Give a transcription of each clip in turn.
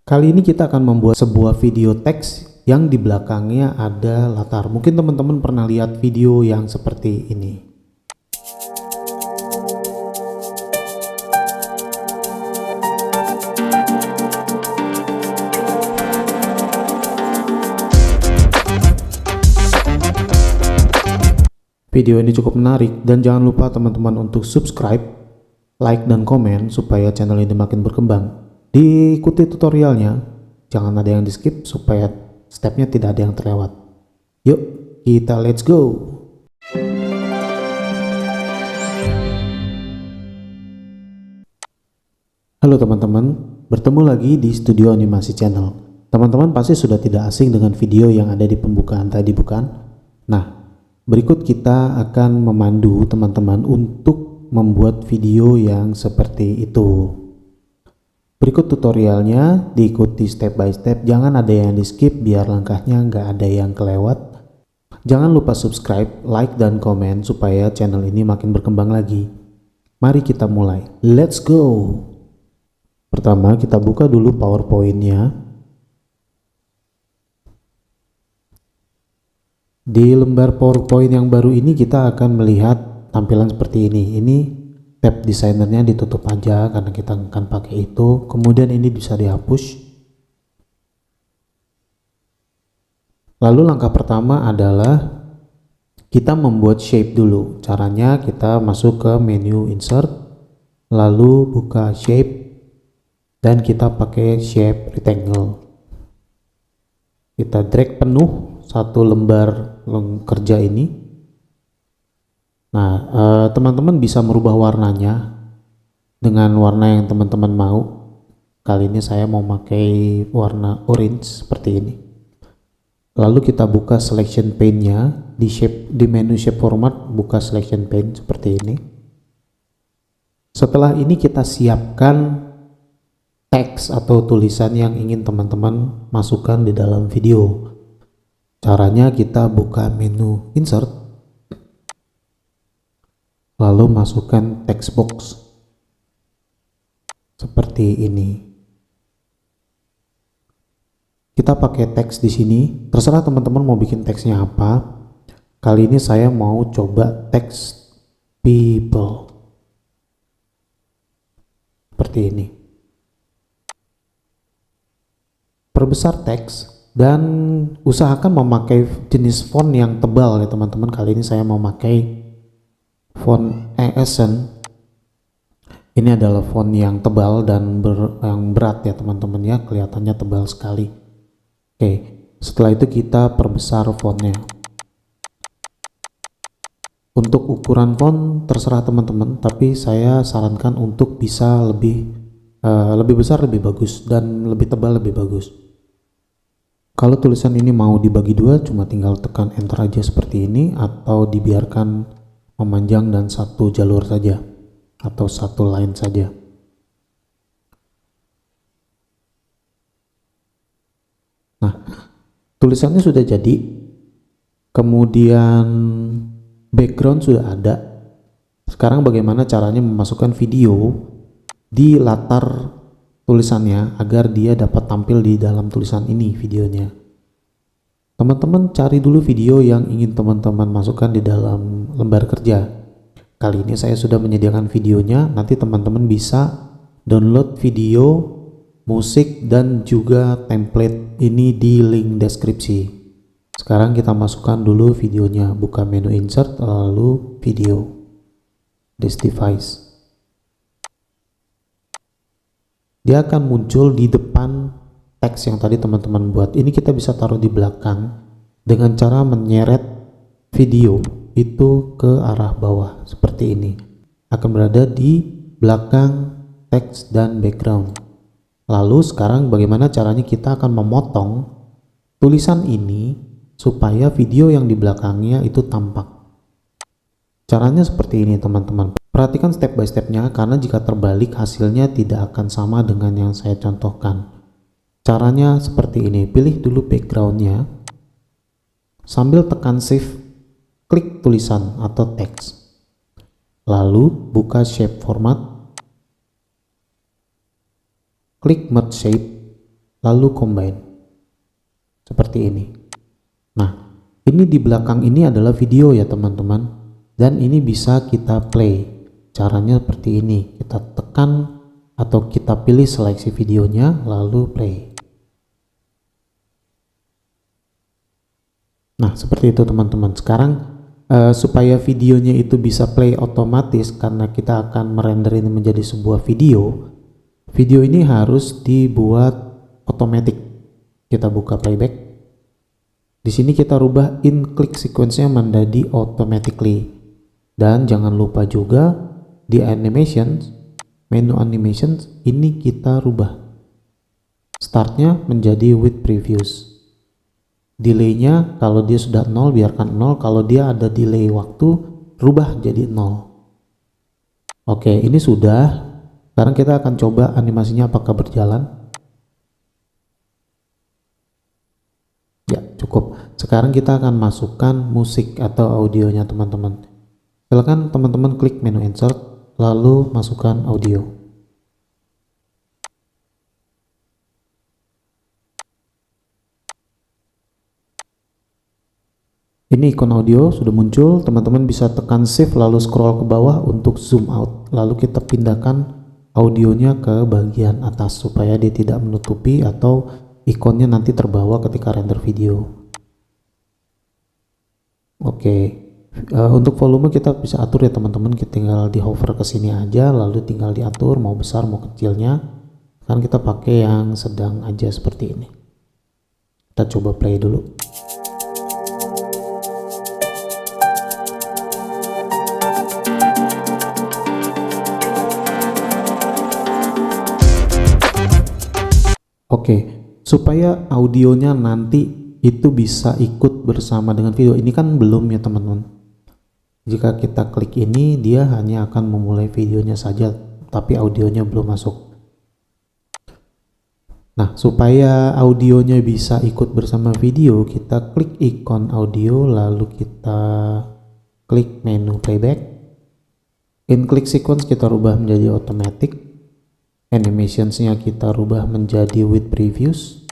Kali ini kita akan membuat sebuah video teks yang di belakangnya ada latar. Mungkin teman-teman pernah lihat video yang seperti ini. Video ini cukup menarik dan jangan lupa teman-teman untuk subscribe, like, dan komen supaya channel ini makin berkembang. Diikuti tutorialnya, jangan ada yang di skip supaya stepnya tidak ada yang terlewat. Yuk, kita let's go. Halo teman-teman, bertemu lagi di Studio Animasi Channel. Teman-teman pasti sudah tidak asing dengan video yang ada di pembukaan tadi, bukan? Nah, berikut kita akan memandu teman-teman untuk membuat video yang seperti itu. Berikut tutorialnya, diikuti step by step, jangan ada yang di skip biar langkahnya nggak ada yang kelewat. Jangan lupa subscribe, like, dan komen supaya channel ini makin berkembang lagi. Mari kita mulai, let's go. Pertama kita buka dulu PowerPoint-nya. Di lembar PowerPoint yang baru ini kita akan melihat tampilan seperti ini. Ini tab desainernya ditutup aja karena kita akan pakai itu. Kemudian ini bisa dihapus. Lalu langkah pertama adalah kita membuat shape dulu. Caranya kita masuk ke menu insert, lalu buka shape, dan kita pakai shape rectangle. Kita drag penuh satu lembar kerja ini. Nah, teman-teman bisa merubah warnanya dengan warna yang teman-teman mau. Kali ini saya mau pakai warna orange seperti ini. Lalu kita buka selection pane-nya di menu shape format, buka selection pane seperti ini. Setelah ini kita siapkan teks atau tulisan yang ingin teman-teman masukkan di dalam video. Caranya kita buka menu insert, lalu masukkan text box seperti ini. Kita pakai teks di sini, terserah teman-teman mau bikin teksnya apa. Kali ini saya mau coba teks people seperti ini. Perbesar teks dan usahakan memakai jenis font yang tebal ya teman-teman. Kali ini saya mau pakai font Accent. Ini adalah font yang tebal dan yang berat ya teman-teman ya, kelihatannya tebal sekali. Oke, setelah itu kita perbesar fontnya. Untuk ukuran font terserah teman-teman, tapi saya sarankan untuk bisa lebih besar lebih bagus dan lebih tebal lebih bagus. Kalau tulisan ini mau dibagi dua, cuma tinggal tekan enter aja seperti ini, atau dibiarkan memanjang dan satu jalur saja atau satu line saja. Nah, tulisannya sudah jadi, kemudian background sudah ada. Sekarang bagaimana caranya memasukkan video di latar tulisannya agar dia dapat tampil di dalam tulisan ini videonya. Teman-teman cari dulu video yang ingin teman-teman masukkan di dalam lembar kerja. Kali ini saya sudah menyediakan videonya, nanti teman-teman bisa download video, musik, dan juga template ini di link deskripsi. Sekarang kita masukkan dulu videonya, buka menu insert, lalu video, this device. Dia akan muncul di depan teks yang tadi teman-teman buat. Ini kita bisa taruh di belakang dengan cara menyeret video itu ke arah bawah seperti ini. Akan berada di belakang teks dan background. Lalu sekarang bagaimana caranya kita akan memotong tulisan ini supaya video yang di belakangnya itu tampak. Caranya seperti ini teman-teman. Perhatikan step by stepnya karena jika terbalik hasilnya tidak akan sama dengan yang saya contohkan. Caranya seperti ini, pilih dulu backgroundnya, sambil tekan shift, klik tulisan atau teks, lalu buka shape format, klik merge shape, lalu combine seperti ini. Nah, ini di belakang ini adalah video ya teman-teman, dan ini bisa kita play. Caranya seperti ini, kita tekan atau kita pilih seleksi videonya lalu play. Nah, seperti itu teman-teman. Sekarang supaya videonya itu bisa play otomatis, karena kita akan merender ini menjadi sebuah video ini harus dibuat otomatis. Kita buka playback. Di sini kita rubah in click sequence-nya menjadi automatically. Dan jangan lupa juga di animations, menu animations ini kita rubah startnya menjadi with previews. Delaynya kalau dia sudah 0 biarkan 0, kalau dia ada delay waktu rubah jadi 0. Oke, ini sudah. Sekarang kita akan coba animasinya apakah berjalan. Ya, cukup. Sekarang kita akan masukkan musik atau audionya teman-teman. Silakan teman-teman klik menu insert lalu masukkan audio. Ini ikon audio sudah muncul, teman-teman bisa tekan shift lalu scroll ke bawah untuk zoom out, lalu kita pindahkan audionya ke bagian atas supaya dia tidak menutupi atau ikonnya nanti terbawa ketika render video. Oke, untuk volume kita bisa atur ya teman-teman, kita tinggal di hover ke sini aja lalu tinggal diatur mau besar mau kecilnya. Sekarang kita pakai yang sedang aja seperti ini. Kita coba play dulu. Oke, supaya audionya nanti itu bisa ikut bersama dengan video. Ini kan belum ya teman-teman. Jika kita klik ini, dia hanya akan memulai videonya saja, tapi audionya belum masuk. Nah, supaya audionya bisa ikut bersama video, kita klik ikon audio, lalu kita klik menu playback. In click sequence kita rubah menjadi automatic. Animationsnya kita rubah menjadi with previews.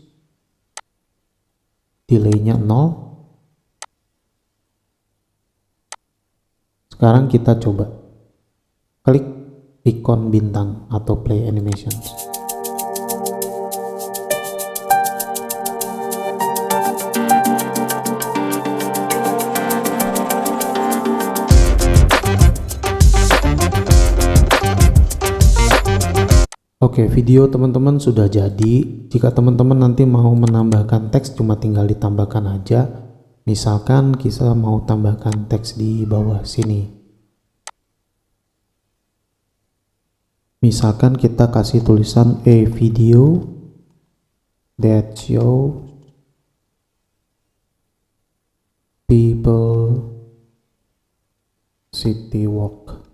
Delaynya 0. Sekarang kita coba klik ikon bintang atau play animations. Oke, video teman-teman sudah jadi. Jika teman-teman nanti mau menambahkan teks, cuma tinggal ditambahkan aja. Misalkan kita mau tambahkan teks di bawah sini. Misalkan kita kasih tulisan a video that show people city walk.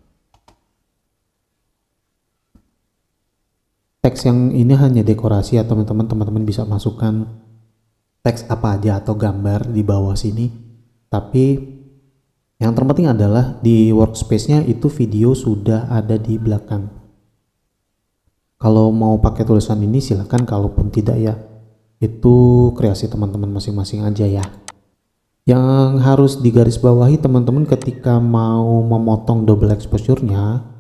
Teks yang ini hanya dekorasi ya teman-teman bisa masukkan teks apa aja atau gambar di bawah sini, tapi yang terpenting adalah di workspace-nya itu video sudah ada di belakang. Kalau mau pakai tulisan ini silahkan, kalaupun tidak ya itu kreasi teman-teman masing-masing aja ya. Yang harus digarisbawahi teman-teman ketika mau memotong double exposure-nya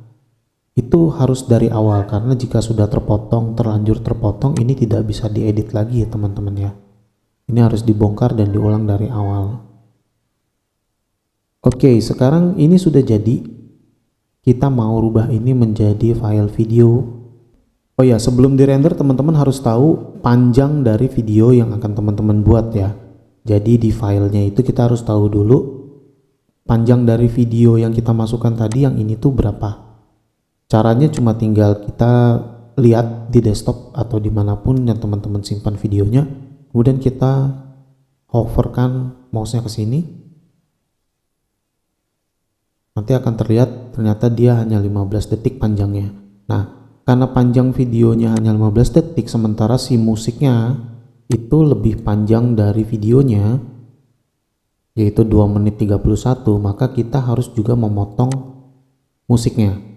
itu harus dari awal, karena jika sudah terlanjur terpotong ini tidak bisa diedit lagi ya teman-teman ya. Ini harus dibongkar dan diulang dari awal. Oke, sekarang ini sudah jadi. Kita mau rubah ini menjadi file video. Oh ya, sebelum di render teman-teman harus tahu panjang dari video yang akan teman-teman buat ya. Jadi di filenya itu kita harus tahu dulu panjang dari video yang kita masukkan tadi yang ini tuh berapa. Caranya cuma tinggal kita lihat di desktop atau dimanapun yang teman-teman simpan videonya, kemudian kita hoverkan mouse-nya ke sini. Nanti akan terlihat ternyata dia hanya 15 detik panjangnya. Nah, karena panjang videonya hanya 15 detik, sementara si musiknya itu lebih panjang dari videonya, yaitu 2 menit 31, maka kita harus juga memotong musiknya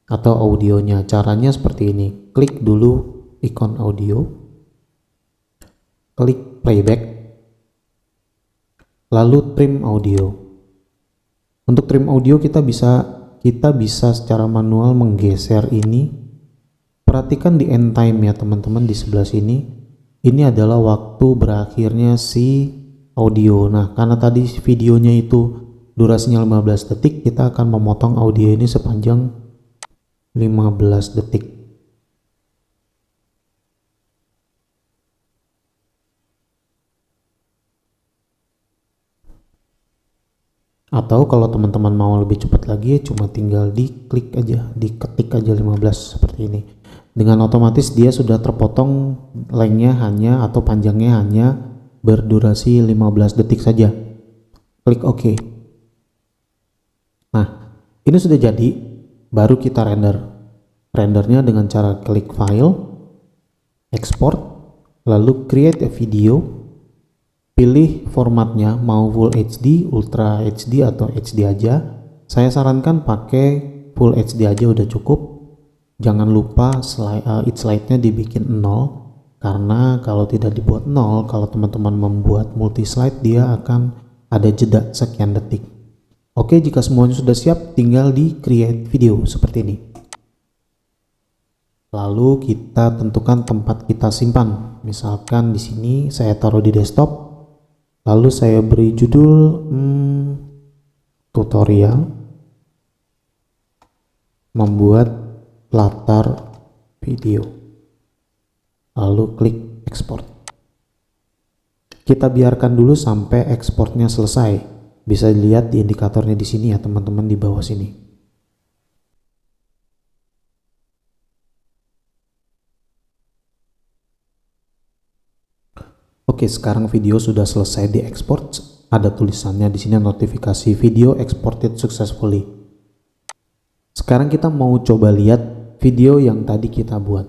atau audionya. Caranya seperti ini, klik dulu ikon audio, klik playback, lalu trim audio. Untuk trim audio kita bisa secara manual menggeser ini. Perhatikan di end time ya teman-teman, di sebelah sini. Ini adalah waktu berakhirnya si audio. Nah, karena tadi videonya itu durasinya 15 detik, kita akan memotong audio ini sepanjang 15 detik. Atau kalau teman-teman mau lebih cepat lagi, cuma tinggal diklik aja, diketik aja 15 seperti ini. Dengan otomatis dia sudah terpotong, lengthnya hanya atau panjangnya hanya berdurasi 15 detik saja. Klik OK. Nah, ini sudah jadi, baru kita render. Rendernya dengan cara klik file, export, lalu create a video. Pilih formatnya, mau Full HD, Ultra HD, atau HD aja. Saya sarankan pakai Full HD aja udah cukup. Jangan lupa slide-nya dibikin 0, karena kalau tidak dibuat 0, kalau teman-teman membuat multi slide dia akan ada jeda sekian detik. Oke, jika semuanya sudah siap, tinggal di create video seperti ini. Lalu kita tentukan tempat kita simpan. Misalkan di sini saya taruh di desktop. Lalu saya beri judul tutorial membuat latar video. Lalu klik export. Kita biarkan dulu sampai ekspornya selesai. Bisa dilihat di indikatornya di sini ya teman-teman, di bawah sini. Oke, sekarang video sudah selesai diekspor. Ada tulisannya di sini, notifikasi video exported successfully. Sekarang kita mau coba lihat video yang tadi kita buat.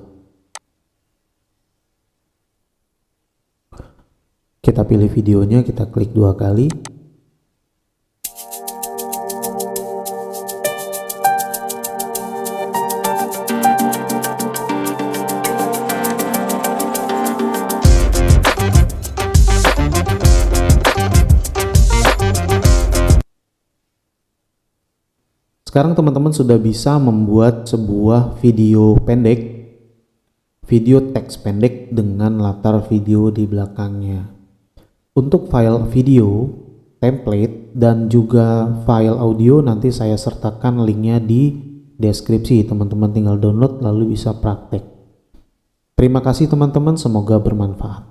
Kita pilih videonya, kita klik 2 kali. Sekarang teman-teman sudah bisa membuat sebuah video pendek, video teks pendek dengan latar video di belakangnya. Untuk file video, template, dan juga file audio nanti saya sertakan linknya di deskripsi. Teman-teman tinggal download lalu bisa praktek. Terima kasih teman-teman, semoga bermanfaat.